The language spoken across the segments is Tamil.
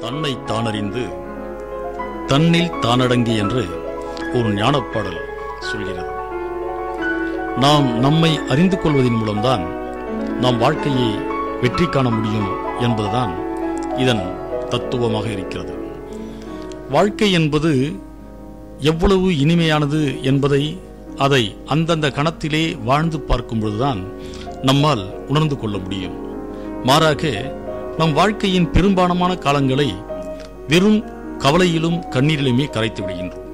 தன்னை தானறிந்து தன்னில் தானடங்கி என்று ஒரு ஞானப்பாடல் சொல்கிறது. நாம் நம்மை அறிந்து கொள்வதன் மூலம்தான் நாம் வாழ்க்கையை வெற்றி காண முடியும் என்பதுதான் இதன் தத்துவமாக இருக்கிறது. வாழ்க்கை என்பது எவ்வளவு இனிமையானது என்பதை அதை அந்தந்த கணத்திலே வாழ்ந்து பார்க்கும் பொழுதுதான் நம்மால் உணர்ந்து கொள்ள முடியும். மாறாக நம் வாழ்க்கையின் பெரும்பாலான காலங்களை வெறும் கவலையிலும் கண்ணீரிலுமே கரைத்து விடுகின்றோம்.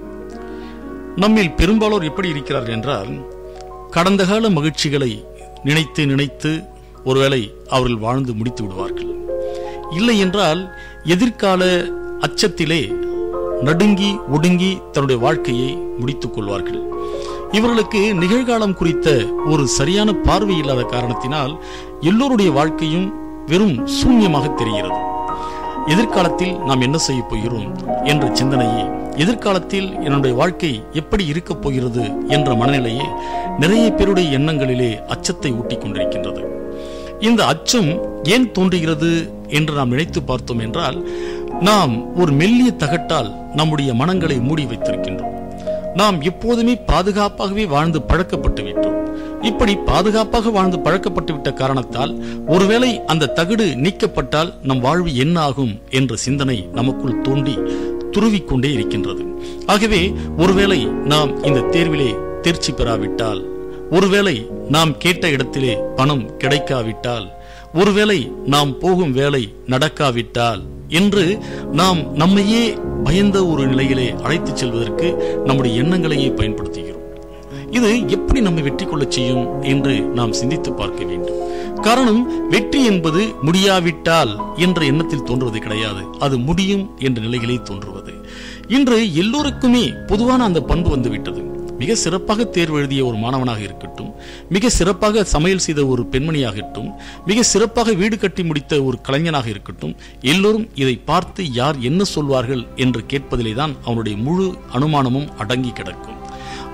நம்மில் பெரும்பாலோர் எப்படி இருக்கிறார்கள் என்றால், கடந்த கால மகிழ்ச்சிகளை நினைத்து நினைத்து ஒருவேளை அவர்கள் வாழ்ந்து முடித்து விடுவார்கள். இல்லை என்றால் எதிர்கால அச்சத்திலே நடுங்கி ஒடுங்கி தன்னுடைய வாழ்க்கையை முடித்துக் கொள்வார்கள். இவர்களுக்கு நிகழ்காலம் குறித்த ஒரு சரியான பார்வை இல்லாத காரணத்தினால் எல்லோருடைய வாழ்க்கையும் வெறும் சூன்யமாக தெரிகிறது. எதிர்காலத்தில் நாம் என்ன செய்ய போகிறோம் என்ற சிந்தனையே, எதிர்காலத்தில் என்னுடைய வாழ்க்கை எப்படி இருக்கப் போகிறது என்ற மனநிலையே நிறைய பேருடைய எண்ணங்களிலே அச்சத்தை ஊட்டிக் கொண்டிருக்கின்றது. இந்த அச்சம் ஏன் தோன்றுகிறது என்று நாம் நினைத்து பார்த்தோம் என்றால், நாம் ஒரு மெல்லிய தகட்டால் நம்முடைய மனங்களை மூடி வைத்திருக்கின்றோம். நாம் எப்போதுமே பாதுகாப்பாகவே வாழ்ந்து பழக்கப்பட்டு விட்டோம். இப்படி பாதுகாப்பாக வாழ்ந்து பழக்கப்பட்டு விட்ட காரணத்தால் ஒருவேளை அந்த தகடு நீக்கப்பட்டால் நம் வாழ்வு என்ன ஆகும் என்ற சிந்தனை நமக்குள் தோண்டி துருவிக்கொண்டே இருக்கின்றது. ஆகவே ஒருவேளை நாம் இந்த தேர்விலே தேர்ச்சி பெறாவிட்டால், ஒருவேளை நாம் கேட்ட இடத்திலே பணம் கிடைக்காவிட்டால், ஒருவேளை நாம் போகும் வேலை நடக்காவிட்டால் என்று நாம் நம்மையே பயந்த ஒரு நிலையிலே அழைத்துச் செல்வதற்கு நம்முடைய எண்ணங்களையே பயன்படுத்துகிறோம். இது எப்படி நம்மை வெற்றி கொள்ள செய்யும் என்று நாம் சிந்தித்து பார்க்க வேண்டும். காரணம், வெற்றி என்பது முடியாவிட்டால் என்ற எண்ணத்தில் தோன்றுவது கிடையாது, அது முடியும் என்ற நிலையிலே தோன்றுவது. இன்று எல்லோருக்குமே பொதுவான அந்த பண்பு வந்துவிட்டது. மிக சிறப்பாக தேர்வு எழுதிய ஒரு மாணவனாக இருக்கட்டும், மிக சிறப்பாக சமையல் செய்த ஒரு பெண்மணியாகட்டும், மிக சிறப்பாக வீடு கட்டி முடித்த ஒரு கலைஞனாக இருக்கட்டும், எல்லோரும் இதை பார்த்து யார் என்ன சொல்வார்கள் என்று கேட்பதிலே தான் அவனுடைய முழு அனுமானமும் அடங்கி கிடக்கும்.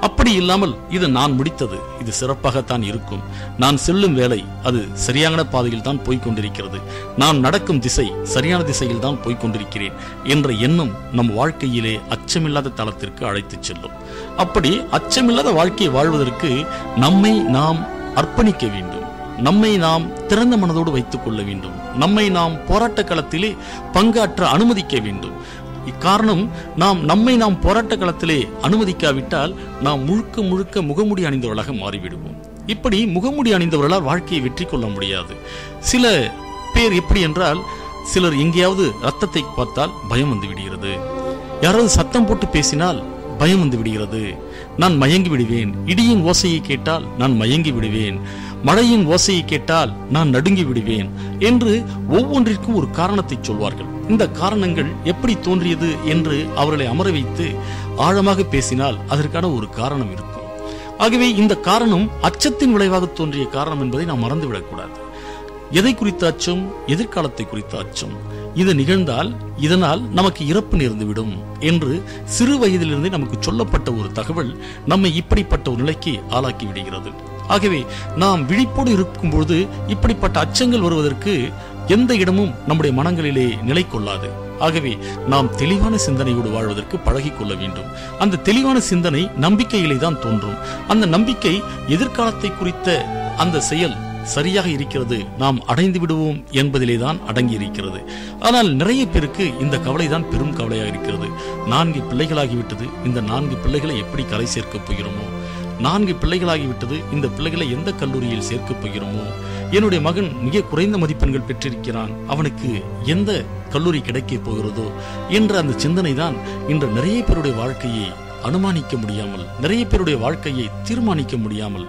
அப்படி இல்லாமல், இது நான் முடித்தது, இது சிறப்பாகத்தான் இருக்கும், நான் செல்லும் வேலை அது சரியான பாதையில் தான் போய்கொண்டிருக்கிறது, நான் நடக்கும் திசை சரியான திசையில் தான் போய்கொண்டிருக்கிறேன் என்ற எண்ணம் நம் வாழ்க்கையிலே அச்சமில்லாத தளத்திற்கு அழைத்துச் செல்லும். அப்படி அச்சமில்லாத வாழ்க்கையை வாழ்வதற்கு நம்மை நாம் அர்ப்பணிக்க வேண்டும். நம்மை நாம் திறந்த மனதோடு வைத்துக் கொள்ள வேண்டும். நம்மை நாம் போராட்ட களத்திலே பங்காற்ற அனுமதிக்க வேண்டும். இக்காரணம், நம்மை நாம் போராட்ட களத்திலே அனுமதிக்காவிட்டால் நாம் முழுக்க முழுக்க முகமுடி அணிந்தவர்களாக மாறிவிடுவோம். இப்படி முகமுடி அணிந்தவர்களால் வாழ்க்கையை வெற்றி கொள்ள முடியாது. சில பேர் எப்படி என்றால், சிலர் எங்கேயாவது ரத்தத்தை பார்த்தால் பயம் வந்து விடுகிறது, யாராவது சத்தம் போட்டு பேசினால் பயம் வந்து விடுகிறது, நான் மயங்கி விடுவேன், இடியின் ஓசையை கேட்டால் நான் மயங்கி விடுவேன், மழையின் ஓசையை கேட்டால் நான் நடுங்கி விடுவேன் என்று ஒவ்வொன்றிற்கும் ஒரு காரணத்தை சொல்வார்கள். இந்த காரணங்கள் எப்படி தோன்றியது என்று அவர்களை அமர வைத்து ஆழமாக பேசினால் அதற்கான ஒரு காரணம் இருக்கும். ஆகவே இந்த காரணம் அச்சத்தின் விளைவாக தோன்றிய காரணம் என்பதை நாம் மறந்துவிடக்கூடாது. எதை குறித்த அச்சம்? எதிர்காலத்தை குறித்த அச்சம். இது நிகழ்ந்தால் இதனால் நமக்கு இறப்பு நேர்ந்துவிடும் என்று சிறு வயதிலிருந்தே நமக்கு சொல்லப்பட்ட ஒரு தகவல் நம்மை இப்படிப்பட்ட ஒரு நிலைக்கு ஆளாக்கி விடுகிறது. ஆகவே நாம் விழிப்போடு இருக்கும்பொழுது இப்படிப்பட்ட அச்சங்கள் வருவதற்கு எந்த இடமும் நம்முடைய மனங்களிலே நிலை கொள்ளாது. ஆகவே நாம் தெளிவான சிந்தனையோடு வாழ்வதற்கு பழகிக் கொள்ள வேண்டும். அந்த தெளிவான சிந்தனை நம்பிக்கையிலே தான் தோன்றும். அந்த நம்பிக்கை எதிர்காலத்தை குறித்த அந்த செயல் சரியாக இருக்கிறது, நாம் அடைந்து விடுவோம் என்பதிலே தான் அடங்கி இருக்கிறது. ஆனால் நிறைய பேருக்கு இந்த கவலை தான் பெரும் கவலையாக இருக்கிறது. 4 பிள்ளைகளாகிவிட்டது, இந்த 4 பிள்ளைகளை எப்படி கரை சேர்க்கப் போகிறோமோ, 4 பிள்ளைகளாகிவிட்டது, இந்த பிள்ளைகளை எந்த கல்லூரியில் சேர்க்கப் போகிறோமோ, என்னுடைய மகன் மிக குறைந்த மதிப்பெண்கள் பெற்றிருக்கிறான், அவனுக்கு எந்த கல்லூரி கிடைக்கப் போகிறதோ என்ற அந்த சிந்தனை தான் இன்று நிறைய பேருடைய வாழ்க்கையை அனுமானிக்க முடியாமல், நிறைய பேருடைய வாழ்க்கையை தீர்மானிக்க முடியாமல்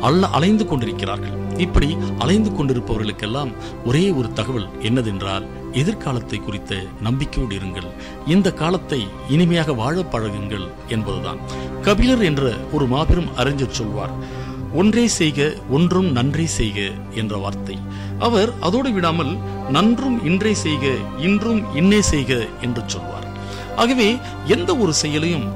அலைந்து கொண்டிருக்கிறார்கள். இப்படி அலைந்து கொண்டிருப்பவர்களுக்கெல்லாம் ஒரே ஒரு தகவல் என்னதென்றால், எதிர்காலத்தை குறித்த நம்பிக்கையோடு இருங்கள், இந்த காலத்தை இனிமையாக வாழ பழகுங்கள் என்பதுதான். கபிலர் என்ற ஒரு மாபெரும் அறிஞர் சொல்வார், ஒன்றே செய்க ஒன்றும் நன்றே செய்க என்ற வார்த்தை. அவர் அதோடு விடாமல் நன்றும் இன்றே செய்க இன்றும் இன்னே செய்க என்று சொல்வார். ஆகவே எந்த ஒரு செயலையும்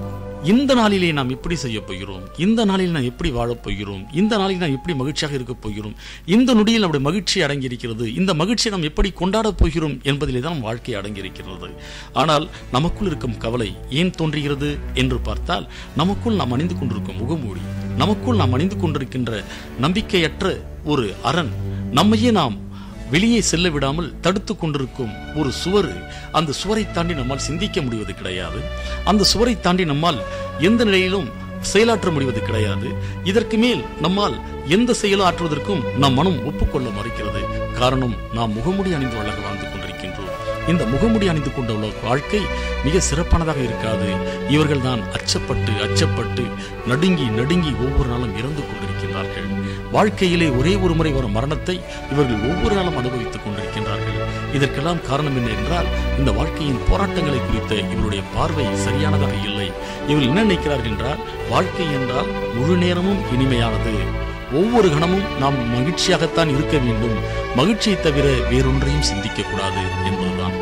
இந்த நாளிலே நாம் எப்படி செய்ய போகிறோம், இந்த நாளில் நாம் எப்படி வாழப் போகிறோம், இந்த நாளில் நாம் எப்படி மகிழ்ச்சியாக இருக்கப் போகிறோம், இந்த நொடியில் நம்முடைய மகிழ்ச்சி அடங்கியிருக்கிறது, இந்த மகிழ்ச்சியை நாம் எப்படி கொண்டாடப் போகிறோம் என்பதிலே தான் வாழ்க்கை அடங்கியிருக்கிறது. ஆனால் நமக்குள் இருக்கும் கவலை ஏன் தோன்றுகிறது என்று பார்த்தால், நமக்குள் நாம் அணிந்து கொண்டிருக்கும் முகமூடி, நமக்குள் நாம் அணிந்து கொண்டிருக்கின்ற நம்பிக்கையற்ற ஒரு அரண், நம்மையே நாம் வெளியே செல்ல விடாமல் தடுத்து கொண்டிருக்கும் ஒரு சுவர். அந்த சுவரை தாண்டி நம்மால் சிந்திக்க முடிவது கிடையாது. அந்த சுவரை தாண்டி நம்மால் எந்த நிலையிலும் செயலாற்ற முடிவது கிடையாது. இதற்கு மேல் நம்மால் எந்த செயலும் ஆற்றுவதற்கும் நம் மனம் ஒப்புக்கொள்ள மறுக்கிறது. காரணம், நாம் முகமுடி அணிந்து அழகாக வாழ்ந்து கொண்டிருக்கின்றோம். இந்த முகமுடி அணிந்து கொண்ட உள்ள வாழ்க்கை மிக சிறப்பானதாக இருக்காது. இவர்கள் தான் அச்சப்பட்டு நடுங்கி நடுங்கி ஒவ்வொரு நாளும் இறந்து கொண்டிருக்கின்றார்கள். வாழ்க்கையிலே ஒரே ஒரு முறை வரும் மரணத்தை இவர்கள் ஒவ்வொரு நாளும் அனுபவித்துக் கொண்டிருக்கின்றார்கள். இதற்கெல்லாம் காரணம் என்ன என்றால், இந்த வாழ்க்கையின் போராட்டங்களை குறித்த இவருடைய பார்வை சரியானதாக இல்லை. இவர்கள் என்ன நினைக்கிறார்கள் என்றால், வாழ்க்கை என்றால் முழு நேரமும் இனிமையானது, ஒவ்வொரு கணமும் நாம் மகிழ்ச்சியாகத்தான் இருக்க வேண்டும், மகிழ்ச்சியை தவிர வேறொன்றையும் சிந்திக்க கூடாது என்பதுதான்.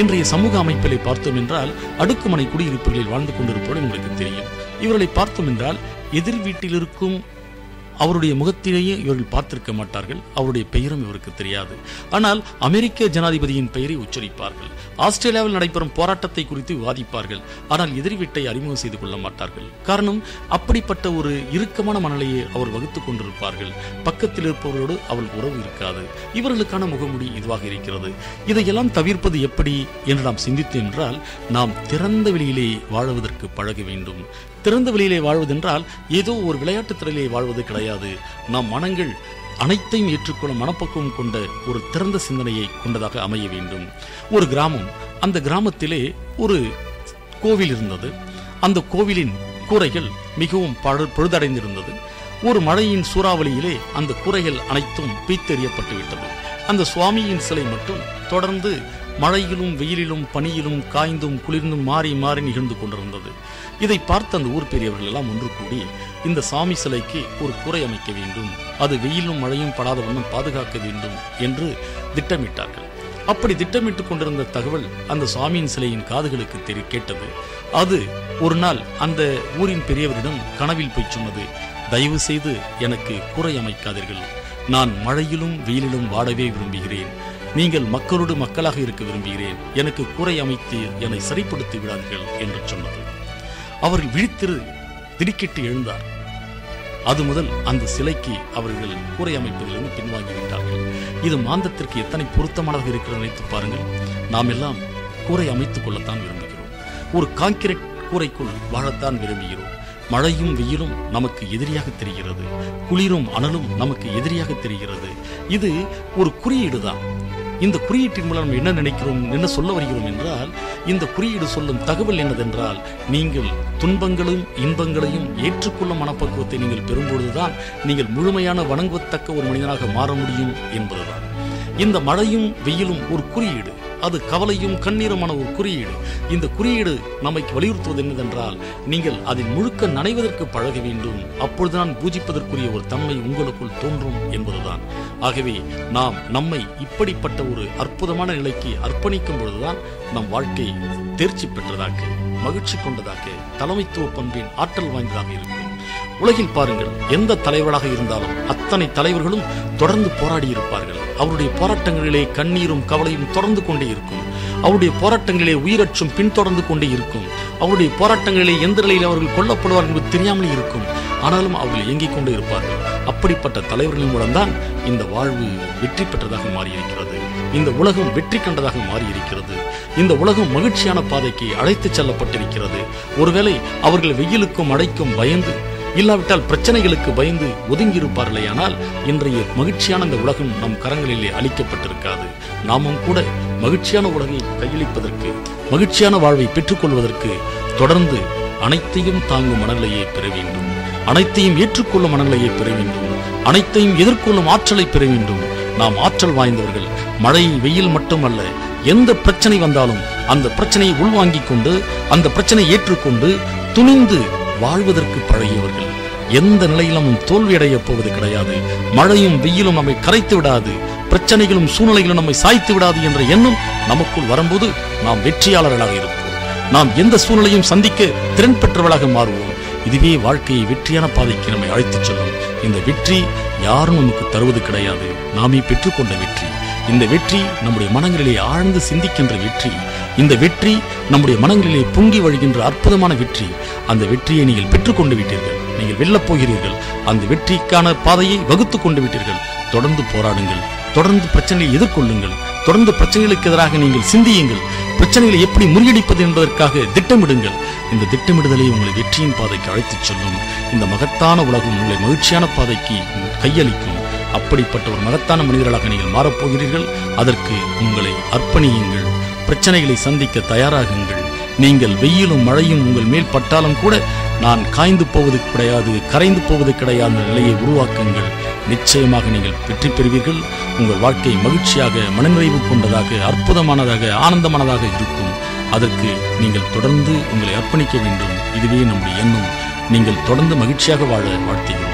இன்றைய சமூக அமைப்பிலே பார்த்தோம் என்றால், அடுக்குமனை குடியிருப்புகளில் வாழ்ந்து கொண்டிருப்பது உங்களுக்கு தெரியும். இவர்களை பார்த்தோம் என்றால், எதிர் வீட்டில் இருக்கும் அவருடைய முகத்திலேயே இவர்கள் பார்த்திருக்க மாட்டார்கள். அவருடைய பெயரும் இவருக்கு தெரியாது. ஆனால் அமெரிக்க ஜனாதிபதியின் பெயரை உச்சரிப்பார்கள். ஆஸ்திரேலியாவில் நடைபெறும் போராட்டத்தை குறித்து விவாதிப்பார்கள். ஆனால் எதிரி வீட்டை அறிமுகம் செய்து கொள்ள மாட்டார்கள். காரணம், அப்படிப்பட்ட ஒரு இறுக்கமான மனநிலையை அவர் வகுத்துக் கொண்டிருப்பார்கள். பக்கத்தில் இருப்பவர்களோடு அவள் உறவு இருக்காது. இவர்களுக்கான முகமுடி இதுவாக இருக்கிறது. இதையெல்லாம் தவிர்ப்பது எப்படி என்று நாம் சிந்தித்தோம் என்றால், நாம் திறந்த வெளியிலே வாழ்வதற்கு பழக வேண்டும். திறந்த வெளியிலே வாழ்வதென்றால் ஏதோ ஒரு விளையாட்டு திறனிலே வாழ்வது கிடையாது. நாம் மனங்கள் அனைத்தையும் ஏற்றுக்கொள்ளும் மனப்பக்குவம் கொண்ட ஒரு திறந்த சிந்தனையை கொண்டதாக அமைய வேண்டும். ஒரு கிராமம், அந்த கிராமத்திலே ஒரு கோவில் இருந்தது. அந்த கோவிலின் கூரைகள் மிகவும் பழுதடைந்திருந்தது. ஒரு மழையின் சூறாவளியிலே அந்த கூரைகள் அனைத்தும் பீத்தெறியப்பட்டு விட்டது. அந்த சுவாமியின் சிலை மட்டும் தொடர்ந்து மழையிலும் வெயிலிலும் பனியிலும் காய்ந்தும் குளிர்ந்தும் மாறி மாறி நிகழ்ந்து கொண்டிருந்தது. இதை பார்த்த அந்த ஊர் பெரியவர்கள் எல்லாம் ஒன்று கூடி, இந்த சாமி சிலைக்கு ஒரு கூரை அமைக்க வேண்டும், அது வெயிலும் மழையும் படாத வண்ணம் பாதுகாக்க வேண்டும் என்று திட்டமிட்டார்கள். அப்படி திட்டமிட்டுக் கொண்டிருந்த தகவல் அந்த சுவாமியின் சிலையின் காதுகளுக்கு கேட்டது. அது ஒரு நாள் அந்த ஊரின் பெரியவரிடம் கனவில் போய் சொன்னது, தயவு செய்து எனக்கு கூரை அமைக்காதீர்கள், நான் மழையிலும் வெயிலிலும் வாடவே விரும்புகிறேன், நீங்கள் மக்களோடு மக்களாக இருக்க விரும்புகிறேன், எனக்கு கூரை அமைத்து என்னை சரிப்படுத்தி விடாதீர்கள் என்று சொன்னது. அவர்கள் விழித்திரு திடுக்கிட்டு எழுந்தார். அது முதல் அந்த சிலைக்கு அவர்கள் கூரை அமைப்பதிலிருந்து பின்வாங்கிவிட்டார்கள். இது மாந்தத்திற்கு எத்தனை பொருத்தமானதாக இருக்கிறது நினைத்து பாருங்கள். நாம் எல்லாம் கூரை அமைத்துக் கொள்ளத்தான் விரும்புகிறோம். ஒரு கான்கிரீட் கூரைக்குள் வாழத்தான் விரும்புகிறோம். மழையும் வெயிலும் நமக்கு எதிரியாக தெரிகிறது, குளிரும் அனலும் நமக்கு எதிரியாக தெரிகிறது. இது ஒரு குறியீடு தான். இந்த குறியீட்டின் மூலம் நம்ம என்ன நினைக்கிறோம், என்ன சொல்ல வருகிறோம் என்றால், இந்த குறியீடு சொல்லும் தகவல் என்னதென்றால், நீங்கள் துன்பங்களும் இன்பங்களையும் ஏற்றுக்கொள்ளும் மனப்பக்குவத்தை நீங்கள் பெறும்பொழுதுதான் நீங்கள் முழுமையான வணங்குவத்தக்க ஒரு மனிதனாக மாற முடியும் என்பதுதான். இந்த மழையும் வெயிலும் ஒரு குறியீடு, அது கவலையும் கண்ணீருமான ஒரு குறியீடு. இந்த குறியீடு நமக்கு வலியுறுத்துவது என்னதென்றால், நீங்கள் அதில் முழுக்க நனைவதற்கு பழக வேண்டும், அப்பொழுதுதான் பூஜிப்பதற்குரிய ஒரு தன்மை உங்களுக்குள் தோன்றும் என்பதுதான். ஆகவே நாம் நம்மை இப்படிப்பட்ட ஒரு அற்புதமான நிலைக்கு அர்ப்பணிக்கும் பொழுதுதான் நம் வாழ்க்கை தேர்ச்சி பெற்றதாக, மகிழ்ச்சி கொண்டதாக, தலைமைத்துவ பண்பின் ஆற்றல் வாய்ந்ததாக இருக்கும். உலகில் பாருங்கள், எந்த தலைவராக இருந்தாலும் அத்தனை தலைவர்களும் தொடர்ந்து போராடி இருப்பார்கள். அவருடைய போராட்டங்களிலே கண்ணீரும் கவலையும் தொடர்ந்து கொண்டே இருக்கும். அவருடைய போராட்டங்களிலே உயிரற்றும் பின்தொடர்ந்து கொண்டே இருக்கும். அவருடைய போராட்டங்களிலே எந்த நிலையில் அவர்கள் கொல்லப்படுவார்கள் என்பது தெரியாமலே இருக்கும். ஆனாலும் அவர்கள் இயங்கிக் கொண்டே இருப்பார்கள். அப்படிப்பட்ட தலைவர்களின் மூலம்தான் இந்த வாழ்வு வெற்றி பெற்றதாக மாறியிருக்கிறது. இந்த உலகம் வெற்றி கண்டதாக மாறியிருக்கிறது. இந்த உலகம் மகிழ்ச்சியான பாதைக்கு அழைத்துச் செல்லப்பட்டிருக்கிறது. ஒருவேளை அவர்கள் வெயிலுக்கும் மழைக்கும் பயந்து, இல்லாவிட்டால் பிரச்சனைகளுக்கு பயந்து ஒதுங்கி இருப்பார்களேயானால் இன்றைய மகிழ்ச்சியான இந்த உலகம் நம் கரங்களிலே அளிக்கப்பட்டிருக்காது. நாமும் கூட மகிழ்ச்சியான உலகை கையளிப்பதற்கு, மகிழ்ச்சியான வாழ்வை பெற்றுக்கொள்வதற்கு தொடர்ந்து அனைத்தையும் தாங்கும் மனநிலையை பெற வேண்டும், அனைத்தையும் ஏற்றுக்கொள்ளும் மனநிலையை பெற வேண்டும். அனைத்தையும் எதிர்கொள்ளும் ஆற்றலை பெற வேண்டும். நாம் ஆற்றல் வாய்ந்தவர்கள். மழை வெயில் மட்டுமல்ல, எந்த பிரச்சனை வந்தாலும் அந்த பிரச்சனையை உள்வாங்கிக் கொண்டு அந்த பிரச்சனையை ஏற்றுக்கொண்டு துணிந்து வாழ்வதற்கு பழகியவர்கள். எந்த நிலையிலும் தோல்வியடைய போவது கிடையாது. மழையும் வெயிலும் நம்மை கரைத்து விடாது, பிரச்சனைகளும் சூழ்நிலைகளும் நம்மை சாய்த்து விடாது என்ற எண்ணம் நமக்குள் வரும்போது நாம் வெற்றியாளர்களாக இருப்போம். நாம் எந்த சூழ்நிலையும் சந்திக்க திறன் பெற்றவர்களாக மாறுவோம். இதுவே வாழ்க்கையை வெற்றியான பாதைக்கு நம்மை அழைத்துச் செல்லும். இந்த வெற்றி யாரும் நமக்கு தருவது கிடையாது, நாமே பெற்றுக்கொண்ட வெற்றி. இந்த வெற்றி நம்முடைய மனங்களிலே ஆழ்ந்து சிந்திக்கின்ற வெற்றி. இந்த வெற்றி நம்முடைய மனங்களிலே பொங்கி வழிகின்ற அற்புதமான வெற்றி. அந்த வெற்றியை நீங்கள் பெற்றுக்கொண்டு விட்டீர்கள். நீங்கள் வெல்லப் போகிறீர்கள். அந்த வெற்றிக்கான பாதையை வகுத்து கொண்டு விட்டீர்கள். தொடர்ந்து போராடுங்கள், தொடர்ந்து பிரச்சனையை எதிர்கொள்ளுங்கள், தொடர்ந்து பிரச்சனைகளுக்கு எதிராக நீங்கள் சிந்தியுங்கள். பிரச்சனைகளை எப்படி முறியடிப்பது என்பதற்காக திட்டமிடுங்கள். இந்த திட்டமிடுதலை உங்களை வெற்றியின் பாதைக்கு அழைத்துச் செல்லும். இந்த மகத்தான உலகம் உங்களை மகிழ்ச்சியான பாதைக்கு கையளிக்கும். அப்படிப்பட்ட ஒரு மகத்தான மனிதர்களாக நீங்கள் மாறப்போகிறீர்கள். அதற்கு உங்களை அர்ப்பணியுங்கள். பிரச்சனைகளை சந்திக்க தயாராகுங்கள். நீங்கள் வெயிலும் மழையும் உங்கள் மேல் பட்டாலும் கூட நான் காய்ந்து போவது கிடையாது, கரைந்து போவது கிடையாது என்ற நிலையை உருவாக்குங்கள். நிச்சயமாக நீங்கள் வெற்றி பெறுவீர்கள். உங்கள் வாழ்க்கை மகிழ்ச்சியாக, மனநிறைவு கொண்டதாக, அற்புதமானதாக, ஆனந்தமானதாக இருக்கும். அதற்கு நீங்கள் தொடர்ந்து உங்களை அர்ப்பணிக்க வேண்டும். இதுவே நம்முடைய எண்ணம். நீங்கள் தொடர்ந்து மகிழ்ச்சியாக வாழ வாழ்த்துகிறோம்.